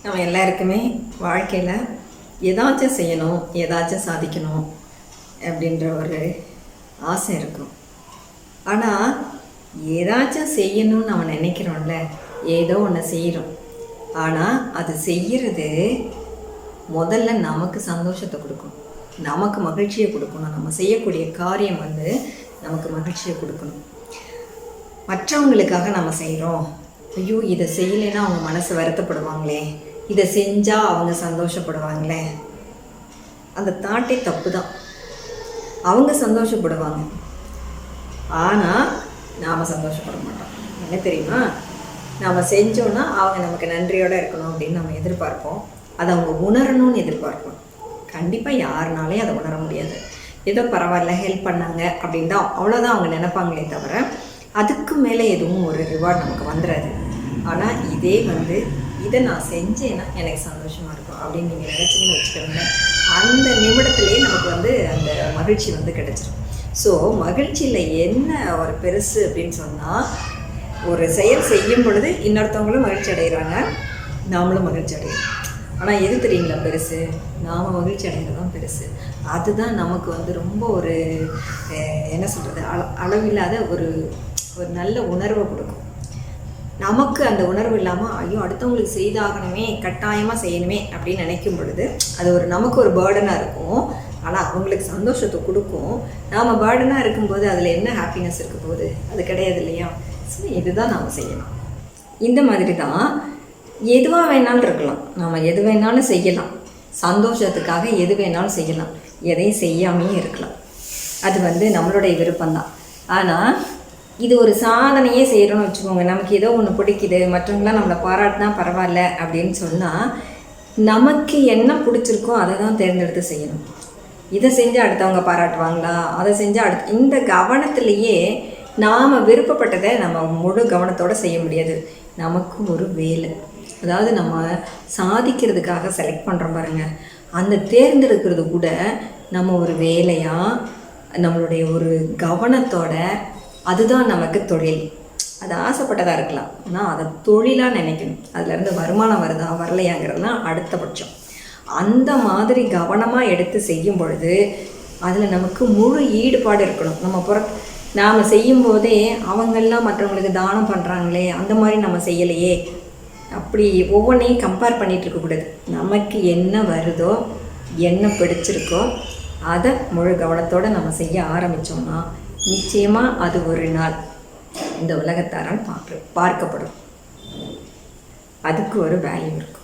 நம்ம எல்லாருக்குமே வாழ்க்கையில் ஏதாச்சும் செய்யணும், ஏதாச்சும் சாதிக்கணும் அப்படின்ற ஒரு ஆசை இருக்கும். ஆனால் ஏதாச்சும் செய்யணும்னு நம்ம நினைக்கிறோம்ல, ஏதோ ஒன்று செய்கிறோம். ஆனால் அது செய்கிறது முதல்ல நமக்கு சந்தோஷத்தை கொடுக்கணும், நமக்கு மகிழ்ச்சியை கொடுக்கணும். நம்ம செய்யக்கூடிய காரியம் நமக்கு மகிழ்ச்சியை கொடுக்கணும். மற்றவங்களுக்காக நம்ம செய்கிறோம், ஐயோ இதை செய்யலைன்னா அவங்க மனசு வருத்தப்படுவாங்களே, இதை செஞ்சால் அவங்க சந்தோஷப்படுவாங்களே, அந்த தாட்டே தப்பு தான். அவங்க சந்தோஷப்படுவாங்க, ஆனால் நாம் சந்தோஷப்பட மாட்டோம். என்ன தெரியுமா, நாம் செஞ்சோன்னா அவங்க நமக்கு நன்றியோடு இருக்கணும் அப்படின்னு நம்ம எதிர்பார்ப்போம். அதை அவங்க உணரணும்னு எதிர்பார்ப்போம். கண்டிப்பாக யாருனாலையும் அதை உணர முடியாது. ஏதோ பரவாயில்ல ஹெல்ப் பண்ணாங்க அப்படின்னு தான், அவ்வளோதான் அவங்க நினைப்பாங்களே தவிர அதுக்கு மேலே எதுவும் ஒரு ரிவார்ட் நமக்கு வந்துடாது. ஆனால் இதை நான் செஞ்சேன்னா எனக்கு சந்தோஷமாக இருக்கும் அப்படின்னு நீங்கள் நினச்சிங்கன்னு வச்சுக்கோங்க, அந்த நிமிடத்துலேயே நமக்கு அந்த மகிழ்ச்சி கிடச்சிடும். ஸோ மகிழ்ச்சியில் என்ன ஒரு பெருசு அப்படின்னு சொன்னால், ஒரு செயல் செய்யும் பொழுது இன்னொருத்தவங்களும் மகிழ்ச்சி அடைகிறாங்க, நாமளும் மகிழ்ச்சி அடைகிறோம். ஆனால் எது தெரியுங்களா பெருசு? நாம் மகிழ்ச்சி அடைகிறது தான் பெருசு. அதுதான் நமக்கு ரொம்ப ஒரு என்ன சொல்கிறது, அளவில்லாத ஒரு நல்ல உணர்வை கொடுக்கும். நமக்கு அந்த உணர்வு இல்லாமல் ஐயோ அடுத்தவங்களுக்கு செய்தாகணுமே, கட்டாயமாக செய்யணுமே அப்படின்னு நினைக்கும் பொழுது அது நமக்கு ஒரு பேர்டனாக இருக்கும். ஆனால் அவங்களுக்கு சந்தோஷத்தை கொடுக்கும். நாம் பேர்டனாக இருக்கும்போது அதில் என்ன ஹாப்பினஸ் இருக்க போகுது? அது கிடையாது இல்லையா? ஸோ இதுதான் நாம் செய்யலாம். இந்த மாதிரி தான் எதுவாக வேணாலும் இருக்கலாம், நாம் எது வேணாலும் செய்யலாம். சந்தோஷத்துக்காக எது வேணாலும் செய்யலாம், எதையும் செய்யாமையும் இருக்கலாம். அது நம்மளுடைய விருப்பம்தான். ஆனால் இது ஒரு சாதனையே செய்கிறோன்னு வச்சுக்கோங்க, நமக்கு ஏதோ ஒன்று பிடிக்குது, மற்றவங்களாம் நம்மளை பாராட்டினா பரவாயில்ல அப்படின்னு சொன்னால், நமக்கு என்ன பிடிச்சிருக்கோ அதை தான் தேர்ந்தெடுத்து செய்யணும். இதை செஞ்சால் அடுத்தவங்க பாராட்டுவாங்களா, அதை செஞ்சால் இந்த கவனத்திலேயே நாம் விருப்பப்பட்டதை நம்ம முழு கவனத்தோடு செய்ய முடியாது. நமக்கு ஒரு வேலை, அதாவது நம்ம சாதிக்கிறதுக்காக செலக்ட் பண்ணுறோம் பாருங்கள், அந்த தேர்ந்தெடுக்கிறது கூட நம்ம ஒரு வேலையாக, நம்மளுடைய ஒரு கவனத்தோட, அதுதான் நமக்கு தொழில். அது ஆசைப்பட்டதாக இருக்கலாம், ஆனால் அதை தொழிலாக நினைக்கணும். அதுலேருந்து வருமானம் வருதா வரலையாங்கிறதுலாம் அடுத்த பட்சம். அந்த மாதிரி கவனமாக எடுத்து செய்யும் பொழுது அதில் நமக்கு முழு ஈடுபாடு இருக்கணும். நாம் செய்யும்போதே அவங்கெல்லாம் மற்றவங்களுக்கு தானம் பண்ணுறாங்களே, அந்த மாதிரி நம்ம செய்யலையே, அப்படி ஒவ்வொன்றையும் கம்பேர் பண்ணிகிட்டு இருக்கக்கூடாது. நமக்கு என்ன வருதோ, என்ன பிடிச்சிருக்கோ அதை முழு கவனத்தோடு நம்ம செய்ய ஆரம்பித்தோம்னா நிச்சயமாக அது ஒரு நாள் இந்த உலகத்தாரால் பார்க்கப்படும். அதுக்கு ஒரு வேல்யூ இருக்கும்.